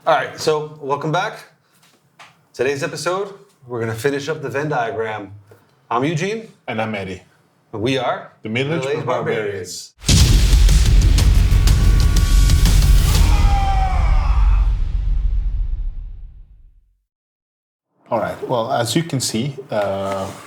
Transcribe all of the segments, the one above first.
All right, so welcome back. Today's episode, we're going to finish up the Venn diagram. I'm Eugene. And I'm Eddie. And we are the Middle-aged Barbarians. All right. Well, as you can see,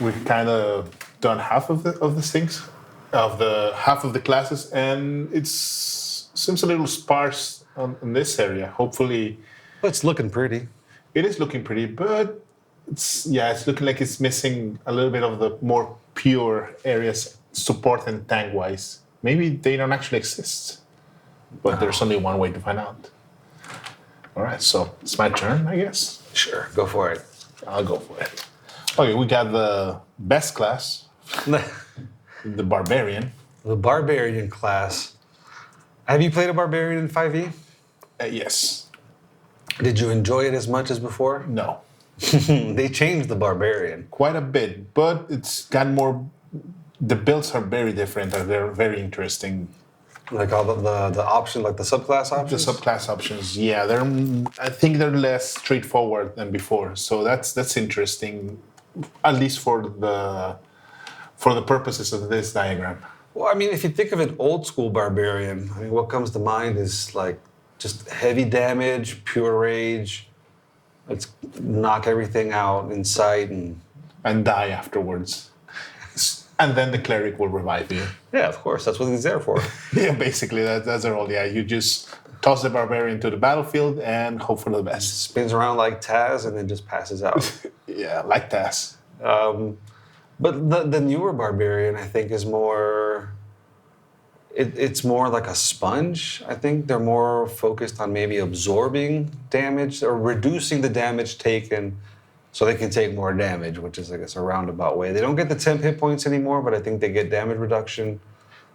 we've kind of done half of the things, half of the classes, and it seems a little sparse in this area. Hopefully, But it's looking pretty. it is looking pretty, but it's looking like it's missing a little bit of the more pure areas, support and tank wise. Maybe they don't actually exist, but there's only one way to find out. All right, so it's my turn, I guess. Sure, go for it. I'll go for it. Okay, we got the best class, the Barbarian. The Barbarian class. Have you played a Barbarian in 5e? Yes. Did you enjoy it as much as before? No. They changed the Barbarian. Quite a bit, but it's got more. The builds are very different. They're very interesting. Like all the option, like the subclass options? The subclass options, yeah, I think they're less straightforward than before. So that's interesting, at least for the purposes of this diagram. Well, I mean, if you think of an old school Barbarian, I mean, what comes to mind is like just heavy damage, pure rage. Let's knock everything out in sight And die afterwards. And then the cleric will revive you. Yeah, of course. That's what he's there for. Yeah, basically, that's their role. Yeah, you just toss the barbarian to the battlefield and hope for the best. Spins around like Taz and then just passes out. Yeah, like Taz. But the newer Barbarian, I think, is more... It's more like a sponge. I think they're more focused on maybe absorbing damage or reducing the damage taken so they can take more damage, which is, I guess, a roundabout way. They don't get the 10 hit points anymore, but I think they get damage reduction.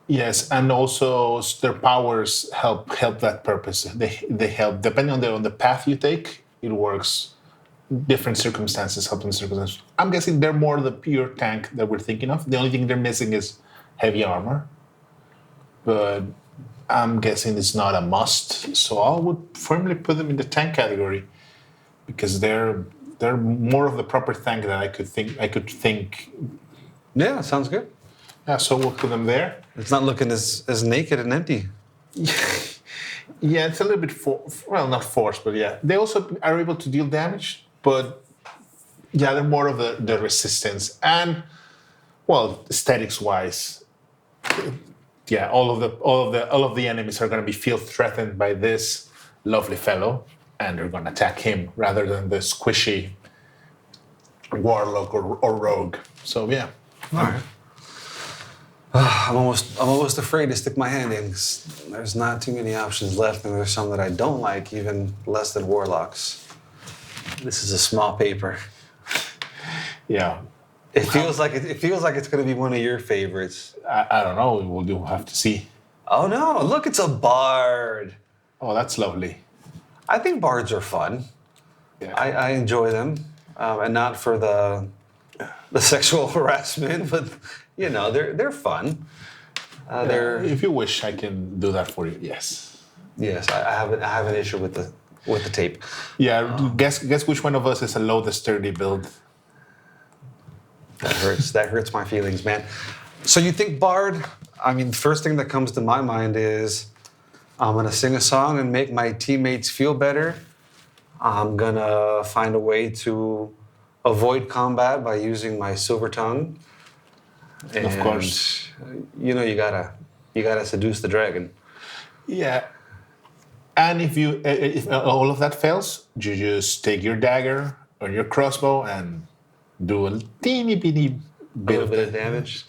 Yes, and also their powers help that purpose. They help, depending on the path you take, it works. Different circumstances, helping circumstances. I'm guessing they're more the pure tank that we're thinking of. The only thing they're missing is heavy armor. But I'm guessing it's not a must. So I would firmly put them in the tank category because they're more of the proper tank that I could think. Yeah, sounds good. Yeah, so we'll put them there. It's not looking as naked and empty. Yeah, it's a little bit not forced, but yeah. They also are able to deal damage, but yeah, they're more of the resistance. And well, aesthetics wise, yeah, all of the enemies are gonna feel threatened by this lovely fellow. And they're going to attack him rather than the squishy warlock or rogue. So yeah. All right. I'm almost afraid to stick my hand in because there's not too many options left, and there's some that I don't like, even less than warlocks. This is a small paper. Yeah. It feels like it's going to be one of your favorites. I don't know. We'll have to see. Oh no! Look, it's a bard. Oh, that's lovely. I think bards are fun. Yeah. I enjoy them, and not for the sexual harassment, but you know they're fun. They're If you wish, I can do that for you. Yes. Yes, I have an issue with the tape. Yeah. Guess which one of us is a low sturdy build. That hurts. That hurts my feelings, man. So you think bard? I mean, the first thing that comes to my mind is I'm gonna sing a song and make my teammates feel better. I'm gonna find a way to avoid combat by using my silver tongue. And, of course. You know, you gotta seduce the dragon. Yeah. And if all of that fails, you just take your dagger or your crossbow and do a teeny bitty bit of damage.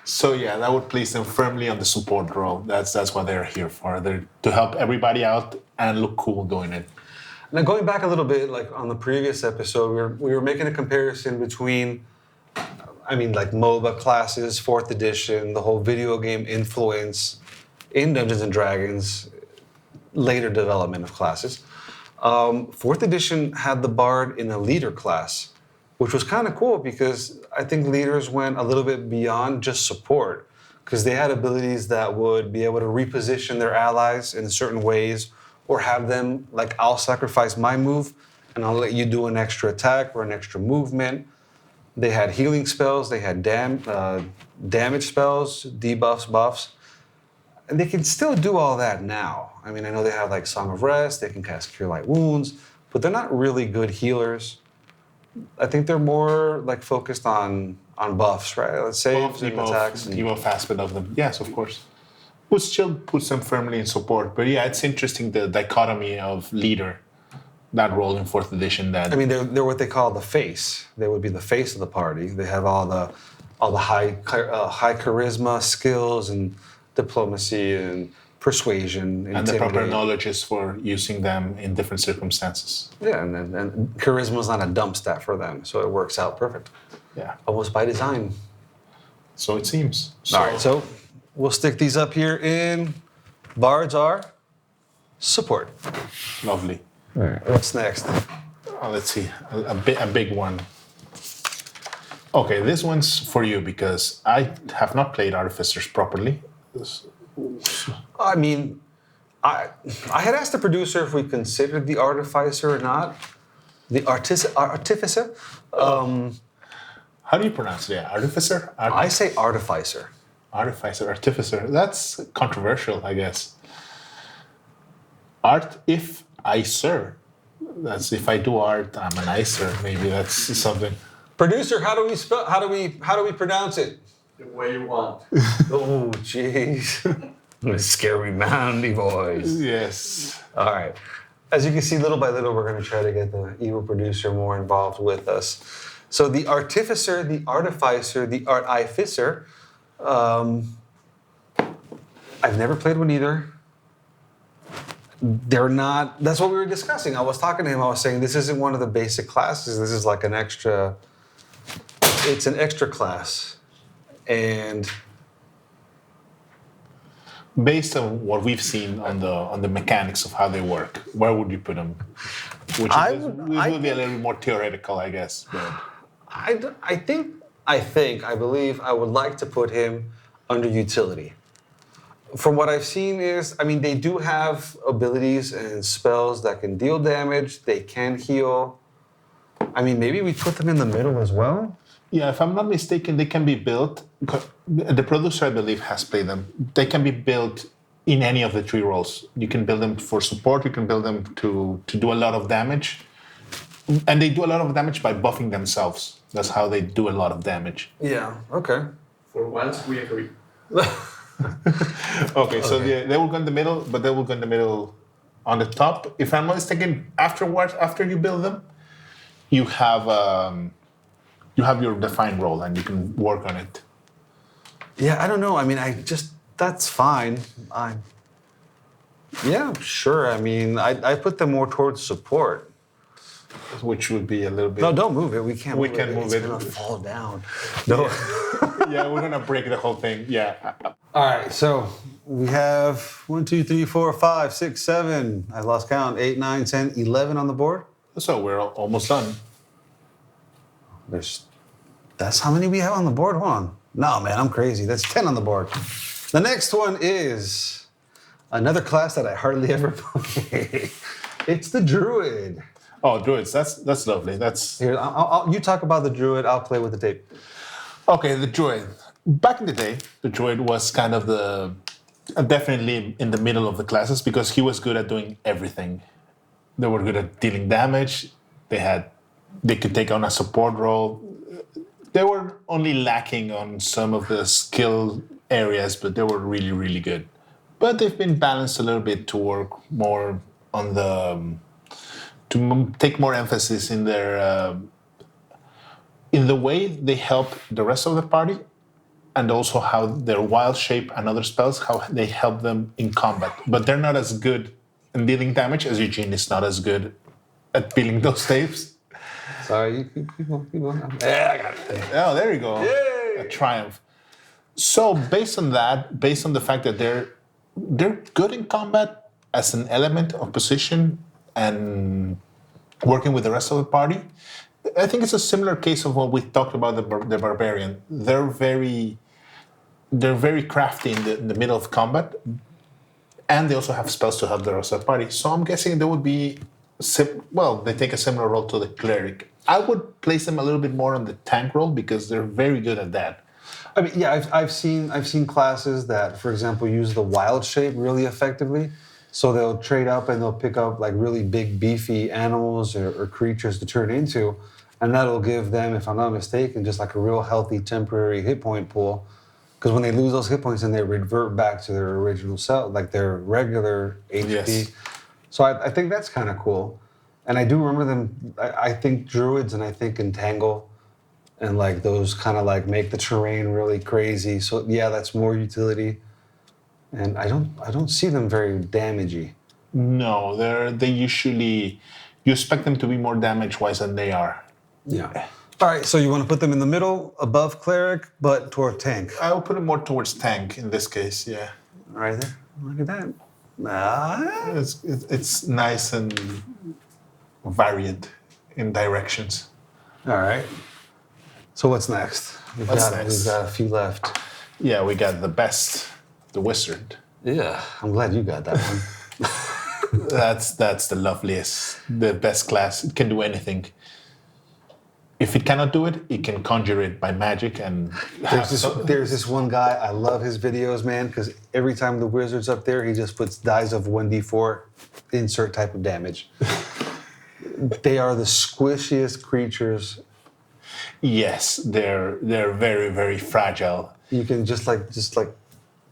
So yeah, that would place them firmly on the support role. That's what they're here for. They're to help everybody out and look cool doing it. Now going back a little bit, like on the previous episode, we were making a comparison between, like MOBA classes, 4th edition, the whole video game influence in Dungeons and Dragons, later development of classes. 4th edition had the bard in a leader class, which was kind of cool because I think leaders went a little bit beyond just support because they had abilities that would be able to reposition their allies in certain ways or have them like, I'll sacrifice my move and I'll let you do an extra attack or an extra movement. They had healing spells, they had damage spells, debuffs, buffs. And they can still do all that now. I mean, I know they have like Song of Rest, they can cast Cure Light Wounds, but they're not really good healers. I think they're more like focused on buffs, right? Let's say attacks. Debuff aspect of them. Yes, of course. But still puts them firmly in support. But yeah, it's interesting the dichotomy of leader, that role in 4th edition. That I mean, they're what they call the face. They would be the face of the party. They have all the high charisma skills and diplomacy and persuasion, and the proper knowledge is for using them in different circumstances. Yeah, and charisma is not a dump stat for them, so it works out perfect. Yeah, almost by design. So it seems. All right, so we'll stick these up here in Bards are support. Lovely. All right, what's next? Let's see, a big one. Okay, this one's for you because I have not played Artificers properly. I mean, I had asked the producer if we considered the Artificer or not. The Artificer. How do you pronounce it? Artificer? I say Artificer. Artificer, Artificer. That's controversial, I guess. Artificer. That's if I do art, I'm an icer. Maybe that's something. Producer, how do we spell? How do we pronounce it? The way you want. Oh, jeez. A scary moundy voice. Yes. All right. As you can see, little by little, we're going to try to get the evil producer more involved with us. So the Artificer, the Artificer, the Artificer. I've never played one either. They're not. That's what we were discussing. I was talking to him. I was saying this isn't one of the basic classes. This is like an extra. It's an extra class, and based on what we've seen on the mechanics of how they work, where would you put them? Which would be a little more theoretical, I guess. But. I believe I would like to put him under utility. From what I've seen is, I mean, they do have abilities and spells that can deal damage. They can heal. I mean, maybe we put them in the middle as well. Yeah, if I'm not mistaken, they can be built. The producer, I believe, has played them. They can be built in any of the 3 roles. You can build them for support. You can build them to do a lot of damage. And they do a lot of damage by buffing themselves. That's how they do a lot of damage. Yeah, okay. For once, we agree. Okay, so they will go in the middle, but they will go in the middle on the top. If I'm not mistaken, afterwards, after you build them, you have your defined role and you can work on it. Yeah, I don't know. I mean, that's fine. Yeah, sure. I mean, I put them more towards support. Which would be a little bit... No, don't move it. We can't move it. It's going to fall down. No. Yeah, we're going to break the whole thing. Yeah. All right, so we have 1, 2, 3, 4, 5, 6, 7. I lost count. 8, 9, 10, 11 on the board. So we're almost done. That's how many we have on the board? Hold on. No, man, I'm crazy. That's 10 on the board. The next one is another class that I hardly ever play. It's the Druid. Oh, Druids. That's lovely. That's here. You talk about the Druid. I'll play with the tape. Okay, the Druid. Back in the day, the Druid was kind of definitely in the middle of the classes because he was good at doing everything. They were good at dealing damage. They could take on a support role. They were only lacking on some of the skill areas, but they were really, really good. But they've been balanced a little bit to work more on to take more emphasis in in the way they help the rest of the party, and also how their wild shape and other spells, how they help them in combat. But they're not as good in dealing damage as Eugene is not as good at dealing those tapes. Sorry, keep on. Yeah, I got it. Oh, there you go. Yay! A triumph. So based on the fact that they're good in combat as an element of position and working with the rest of the party, I think it's a similar case of what we talked about the Barbarian. They're very crafty in the middle of combat, And they also have spells to help the rest of the party. So I'm guessing they would be, they take a similar role to the cleric. I would place them a little bit more on the tank role because they're very good at that. I mean, yeah, I've seen classes that, for example, use the wild shape really effectively. So they'll trade up and they'll pick up like really big, beefy animals or creatures to turn into, and that'll give them, if I'm not mistaken, just like a real healthy temporary hit point pool. Because when they lose those hit points, then they revert back to their original self, like their regular HP. Yes. So I think that's kind of cool. And I do remember them. I think Druids and I think Entangle. And like those kind of like make the terrain really crazy. So yeah, that's more utility. And I don't see them very damagey. No, they usually, you expect them to be more damage-wise than they are. Yeah. All right, so you want to put them in the middle, above cleric, but toward tank. I will put them more towards tank in this case, yeah. Right there. Look at that. Ah. It's nice and varied in directions. All right. So what's next? We've got a few left. Yeah, we got the wizard. Yeah, I'm glad you got that one. That's the loveliest, the best class. It can do anything. If it cannot do it, it can conjure it by magic. And there's this one guy, I love his videos, man, because every time the wizard's up there, he just puts dice of 1d4, insert type of damage. They are the squishiest creatures. Yes, they're very, very fragile. You can just like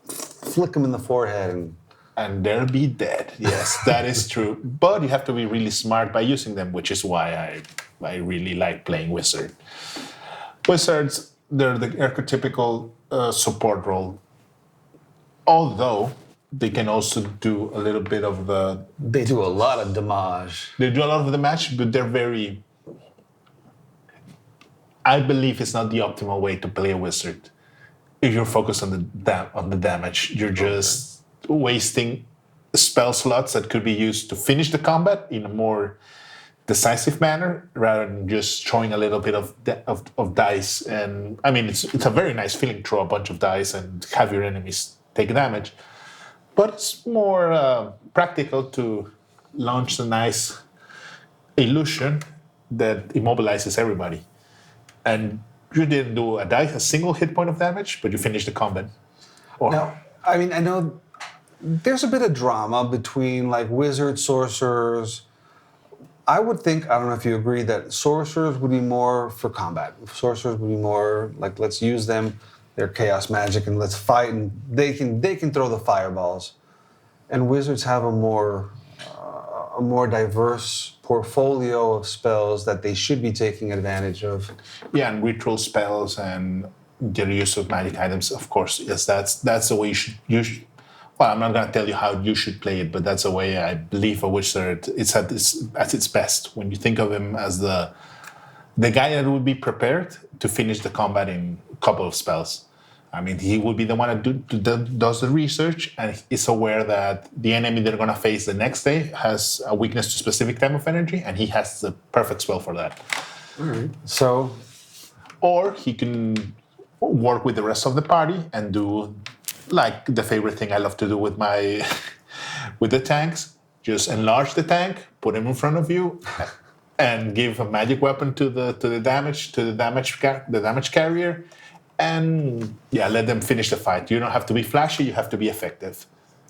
flick them in the forehead and they'll be dead. Yes, that is true. But you have to be really smart by using them, which is why I really like playing wizard. Wizards, they're the archetypical support role. Although they can also do a little bit of the... They do a lot of damage. They do a lot of the damage, but they're very... I believe it's not the optimal way to play a wizard. If you're focused on the damage, you're just wasting spell slots that could be used to finish the combat in a more decisive manner, rather than just throwing a little bit of dice. And I mean, it's a very nice feeling to throw a bunch of dice and have your enemies take damage. But it's more practical to launch a nice illusion that immobilizes everybody. And you didn't do a single hit point of damage, but you finished the combat. Now, I mean, I know there's a bit of drama between like wizards, sorcerers. I would think, I don't know if you agree, that sorcerers would be more for combat. Sorcerers would be more like, let's use them, their chaos magic, and let's fight, and they can throw the fireballs. And wizards have a more diverse portfolio of spells that they should be taking advantage of. Yeah, and ritual spells and the use of magic items, of course. Yes, that's the way you should. Well, I'm not going to tell you how you should play it, but that's the way I believe a wizard is at its best. When you think of him as the guy that would be prepared to finish the combat in a couple of spells. I mean, he will be the one that does the research and is aware that the enemy they're going to face the next day has a weakness to specific type of energy, and he has the perfect spell for that. All right. So, or he can work with the rest of the party and do like the favorite thing I love to do with with the tanks. Just enlarge the tank, put him in front of you, and give a magic weapon to the damage carrier. And yeah, let them finish the fight. You don't have to be flashy, you have to be effective.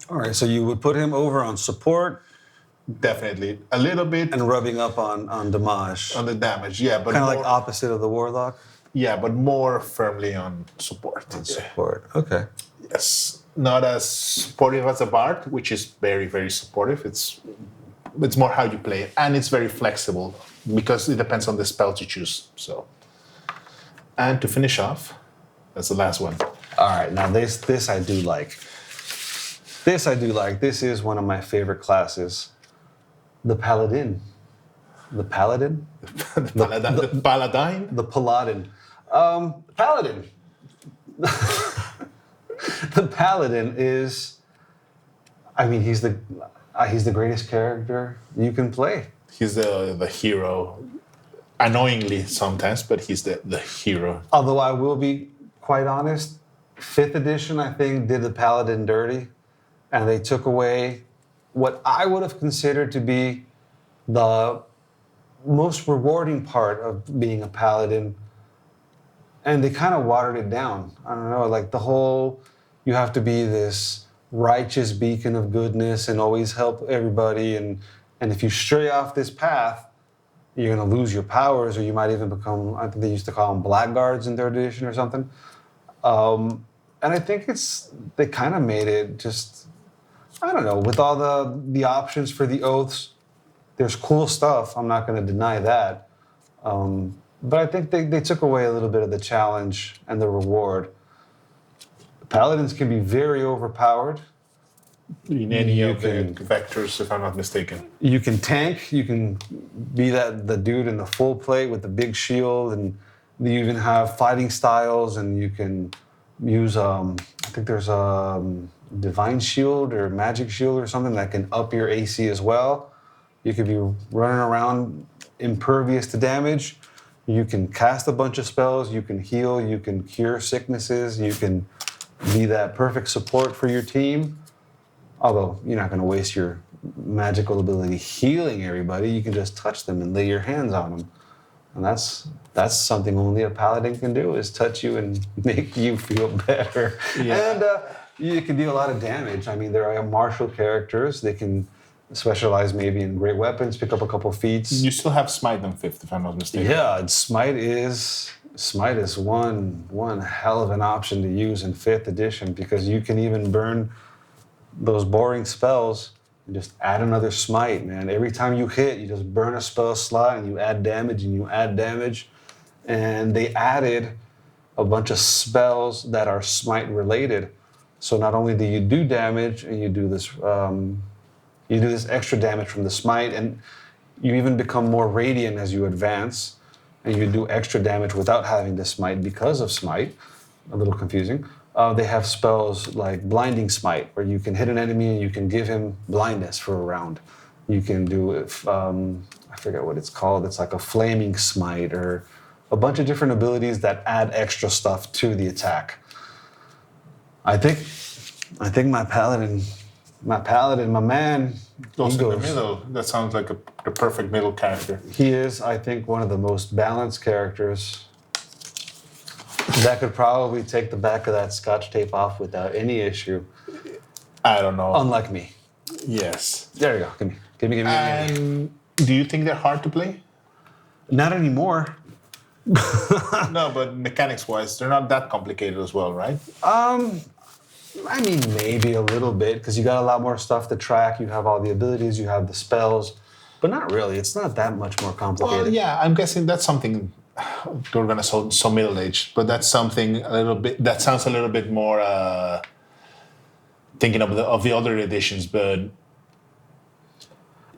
All right, so you would put him over on support? Definitely. A little bit. And rubbing up on damage. On the damage, yeah. But kind of like opposite of the warlock? Yeah, but more firmly on support. On support, okay. Yes. Not as supportive as a bard, which is very, very supportive. It's more how you play it. And it's very flexible because it depends on the spells you choose. So, and to finish off, that's the last one. All right, now this I do like. This I do like. This is one of my favorite classes. The Paladin. The Paladin? The Paladin? The Paladin. Paladin. The Paladin is, I mean, he's the greatest character you can play. He's the hero. Annoyingly sometimes, but he's the hero. Although I will be quite honest, 5th edition, I think, did the Paladin dirty. and they took away what I would have considered to be the most rewarding part of being a paladin, and they kind of watered it down. I don't know, like the whole, you have to be this righteous beacon of goodness and always help everybody, and if you stray off this path, you're going to lose your powers, or you might even become, I think they used to call them blackguards in 3rd edition or something. And I think they kind of made it just, I don't know, with all the options for the oaths, there's cool stuff. I'm not going to deny that. But I think they took away a little bit of the challenge and the reward. Paladins can be very overpowered. In any of the vectors, if I'm not mistaken. You can tank. You can be the dude in the full plate with the big shield, and you even have fighting styles, and you can use, I think there's a divine shield or magic shield or something that can up your AC as well. You could be running around impervious to damage. You can cast a bunch of spells. You can heal. You can cure sicknesses. You can be that perfect support for your team. Although you're not going to waste your magical ability healing everybody. You can just touch them and lay your hands on them. And that's something only a paladin can do, is touch you and make you feel better. Yeah. And you can do a lot of damage. I mean, there are martial characters. They can specialize maybe in great weapons, pick up a couple feats. You still have Smite on 5th, if I'm not mistaken. Yeah, and Smite is one hell of an option to use in 5th edition, because you can even burn those boring spells and just add another Smite, man. Every time you hit, you just burn a spell slot and you add damage and you add damage. And they added a bunch of spells that are Smite related. So not only do you do damage, and you do this extra damage from the Smite, and you even become more radiant as you advance, and you do extra damage without having to Smite because of Smite. A little confusing. They have spells like Blinding Smite, where you can hit an enemy and you can give him blindness for a round. You can do, I forget what it's called, it's like a Flaming Smite, or a bunch of different abilities that add extra stuff to the attack. I think my paladin, my man, goes in the middle. That sounds like the perfect middle character. He is, I think, one of the most balanced characters that could probably take the back of that Scotch tape off without any issue. I don't know. Unlike me. Yes. There you go. Give me. And do you think they're hard to play? Not anymore. No, but mechanics-wise, they're not that complicated as well, right? I mean, maybe a little bit, because you got a lot more stuff to track. You have all the abilities, you have the spells, but not really. It's not that much more complicated. Well, yeah, I'm guessing that's something. We're gonna so middle-aged, but that's something a little bit. That sounds a little bit more thinking of the other editions, but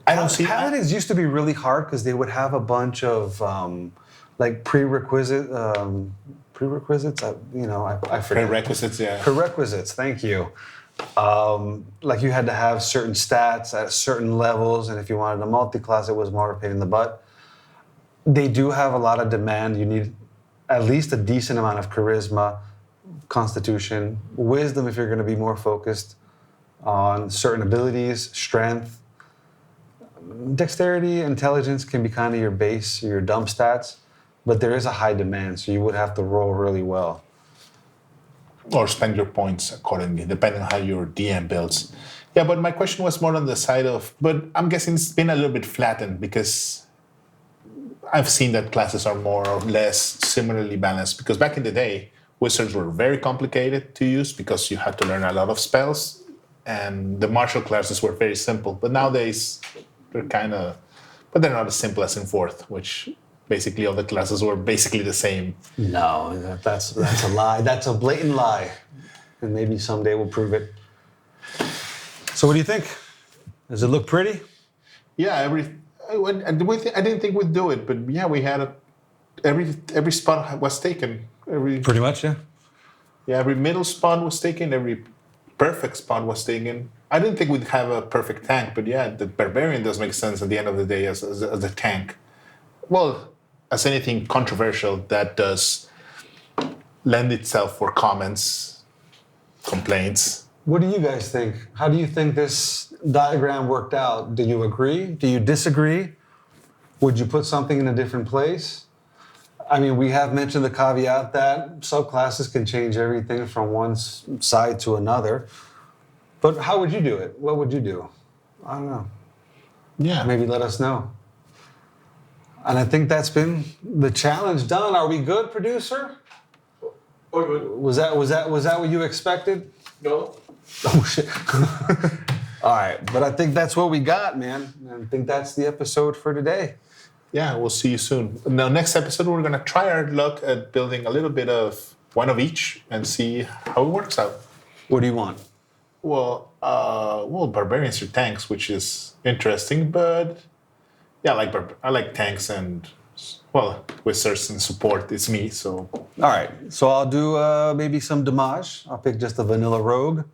I don't see. Paladins used to be really hard because they would have a bunch of like prerequisites. I forget. Prerequisites, yeah. Prerequisites. Thank you. Like you had to have certain stats at certain levels, and if you wanted a multi-class, it was more of a pain in the butt. They do have a lot of demand. You need at least a decent amount of charisma, constitution, wisdom if you're going to be more focused on certain abilities, strength. Dexterity, intelligence can be kind of your base, your dump stats, but there is a high demand, so you would have to roll really well. Or spend your points accordingly, depending on how your DM builds. Yeah, but my question was more on the side of, but I'm guessing it's been a little bit flattened because I've seen that classes are more or less similarly balanced, because back in the day, wizards were very complicated to use because you had to learn a lot of spells, and the martial classes were very simple. But nowadays, they're but they're not as simple as in 4th, which basically all the classes were basically the same. No, that's a lie. That's a blatant lie. And maybe someday we'll prove it. So what do you think? Does it look pretty? Yeah, I didn't think we'd do it, but yeah, we had every spot was taken. Pretty much, yeah. Yeah, every middle spot was taken. Every perfect spot was taken. I didn't think we'd have a perfect tank, but yeah, the Barbarian does make sense at the end of the day as a tank. Well, as anything controversial, that does lend itself for comments, complaints. What do you guys think? How do you think this diagram worked out? Do you agree? Do you disagree? Would you put something in a different place? I mean, we have mentioned the caveat that subclasses can change everything from one side to another. But how would you do it? What would you do? I don't know. Yeah. Maybe let us know. And I think that's been the challenge done. Are we good, producer? Oh, good. Was that what you expected? No? Oh shit. All right, but I think that's what we got, man. I think that's the episode for today. Yeah, we'll see you soon. Now, next episode, we're gonna try our luck at building a little bit of one of each and see how it works out. What do you want? Well, barbarians are tanks, which is interesting, but yeah, I like tanks and wizards and support. It's me, so. All right, so I'll do maybe some damage. I'll pick just a vanilla rogue.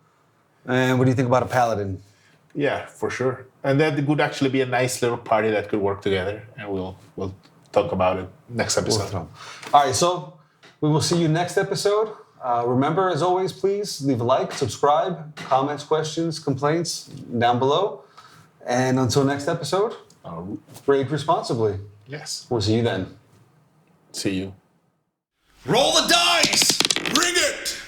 And what do you think about a paladin? Yeah, for sure. And that would actually be a nice little party that could work together, and we'll talk about it next episode. All right, so we will see you next episode. Remember, as always, please leave a like, subscribe, comments, questions, complaints down below. And until next episode, raid responsibly. Yes. We'll see you then. See you. Roll the dice! Bring it!